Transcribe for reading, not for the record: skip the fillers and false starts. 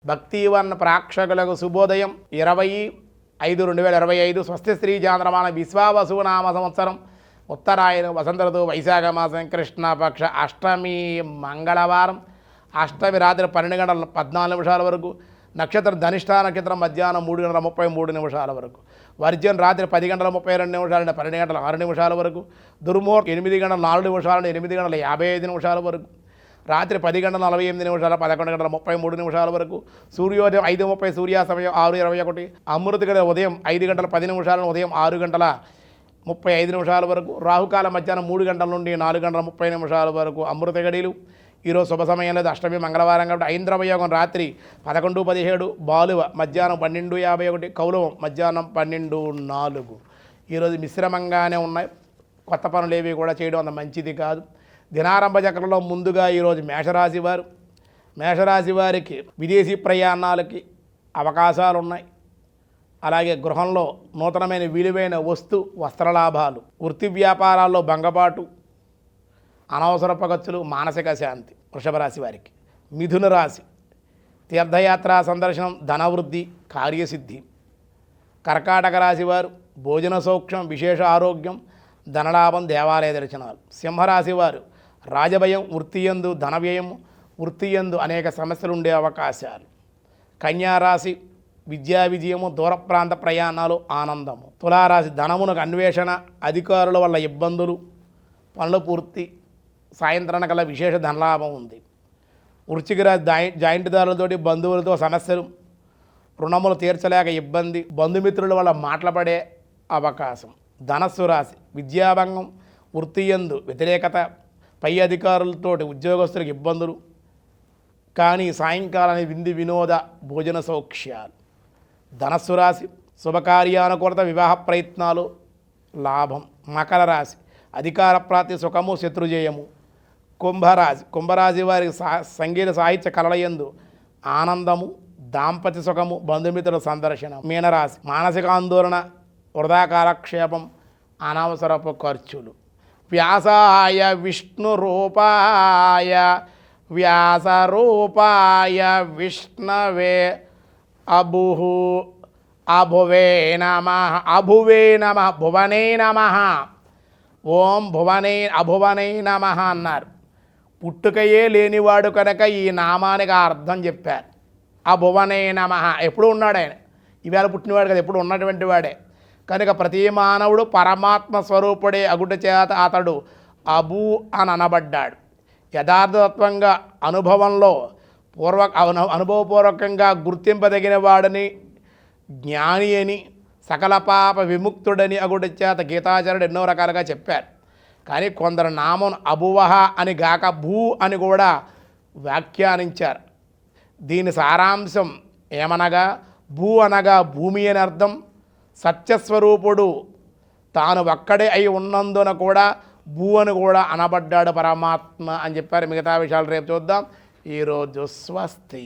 భక్తివన్ ప్రేక్షకులకు శుభోదయం 20/5/2025 స్వస్తి శ్రీ చాంద్రమాన విశ్వావసునామ సంవత్సరం ఉత్తరాయణ వసంత ఋతువు వైశాఖ మాసం కృష్ణపక్ష అష్టమి మంగళవారం అష్టమి రాత్రి 12:14 వరకు నక్షత్రం ధనిష్ఠా నక్షత్రం మధ్యాహ్నం 3:33 వరకు వర్జన్ రాత్రి 10:32 నుండి 12:06 వరకు దుర్ముహూర్తం 8:04 నుండి 8:55 వరకు రాత్రి 10:48 11:33 వరకు సూర్యోదయం 5:30 సూర్యాస్తమయం 6:21 అమృత గడియ ఉదయం 5:10 నుండి ఉదయం 6:35 వరకు రాహుకాల మధ్యాహ్నం 3 గంటల నుండి 4:30 వరకు అమృత గడియలు. ఈరోజు శుభ సమయం లేదు, అష్టమి మంగళవారం కాబట్టి ఐంద్రవయోగం రాత్రి 11:17 బాలువ మధ్యాహ్నం 12:51 కౌలవం మధ్యాహ్నం 12:04. ఈరోజు మిశ్రమంగానే ఉన్నాయి, కొత్త పనులు ఏవి కూడా చేయడం అంత మంచిది కాదు. దినారంభ చక్రంలో ముందుగా ఈరోజు మేషరాశి వారికి విదేశీ ప్రయాణాలకి అవకాశాలు ఉన్నాయి. అలాగే గృహంలో నూతనమైన విలువైన వస్త్రలాభాలు, వృత్తి వ్యాపారాల్లో భంగపాటు, అనవసరపు ఖర్చులు, మానసిక శాంతి. వృషభ రాశి వారికి. మిథున రాశి తీర్థయాత్రా సందర్శనం, ధనవృద్ధి, కార్యసిద్ధి. కర్కాటక రాశి వారు భోజన సౌఖ్యం, విశేష ఆరోగ్యం, ధనలాభం, దేవాలయ దర్శనాలు. సింహరాశి వారు రాజభయం, వృత్తియందు ధన వ్యయం, వృత్తియందు అనేక సమస్యలు ఉండే అవకాశాలు. కన్యారాశి విద్యా విజయము, దూర ప్రాంత ప్రయాణాలు, ఆనందము. తులారాశి ధనమునకు అన్వేషణ, అధికారుల వల్ల ఇబ్బందులు, పనులు పూర్తి, సాయంత్రాన కల్లా విశేష ధనలాభం ఉంది. వృశ్చిక రాశి జాయింట్దారులతోటి బంధువులతో సమస్యలు, రుణములు తీర్చలేక ఇబ్బంది, బంధుమిత్రుల వల్ల మాటలపడే అవకాశం. ధనస్సు రాశి విద్యాభంగం, వృత్తియందు వ్యతిరేకత, పై అధికారులతోటి ఉద్యోగస్తులకు ఇబ్బందులు, కానీ సాయంకాలాన్ని విందు వినోద భోజన సౌఖ్యాలు. ధనస్సు రాశి శుభకార్యానుకూలత, వివాహ ప్రయత్నాలు, లాభం. మకర రాశి అధికార ప్రాప్తి, సుఖము, శత్రుజయము. కుంభరాశి వారికి సంగీత సాహిత్య కళలయందు ఆనందము, దాంపత్య సుఖము, బంధుమిత్రుల సందర్శన. మీనరాశి మానసిక ఆందోళన, వృధా కాలక్షేపం, అనవసరపు ఖర్చులు. వ్యాసాయ విష్ణురూపాయ వ్యాసరూపాయ విష్ణవే అభువే నమః భువనే నమః. ఓం అభువనే నమః అన్నారు. పుట్టుకయే లేనివాడు కనుక ఈ నామానికి అర్థం చెప్పారు. అభువనే నమః. ఎప్పుడు ఉన్నాడు ఆయన, ఈవేళ పుట్టినవాడు కదా, ఎప్పుడు ఉన్నటువంటి వాడే కనుక ప్రతి మానవుడు పరమాత్మ స్వరూపుడే అగుట చేత అతడు అబు అని అనబడ్డాడు. యథార్థతత్వంగా అనుభవంలో అనుభవపూర్వకంగా గుర్తింపదగిన వాడని, జ్ఞాని అని, సకల పాప విముక్తుడని అగుట చేత గీతాచార్యుడు ఎన్నో రకాలుగా చెప్పారు. కానీ కొందరు నామం అబువహ అని గాక భూ అని కూడా వ్యాఖ్యానించారు. దీని సారాంశం ఏమనగా భూ అనగా భూమి అని అర్థం. సత్యస్వరూపుడు తాను ఒక్కడే అయి ఉన్నందున కూడా భూ అని కూడా అనబడ్డాడు పరమాత్మ అని చెప్పారు. మిగతా విషయాలు రేపు చూద్దాం. ఈరోజు స్వస్తి.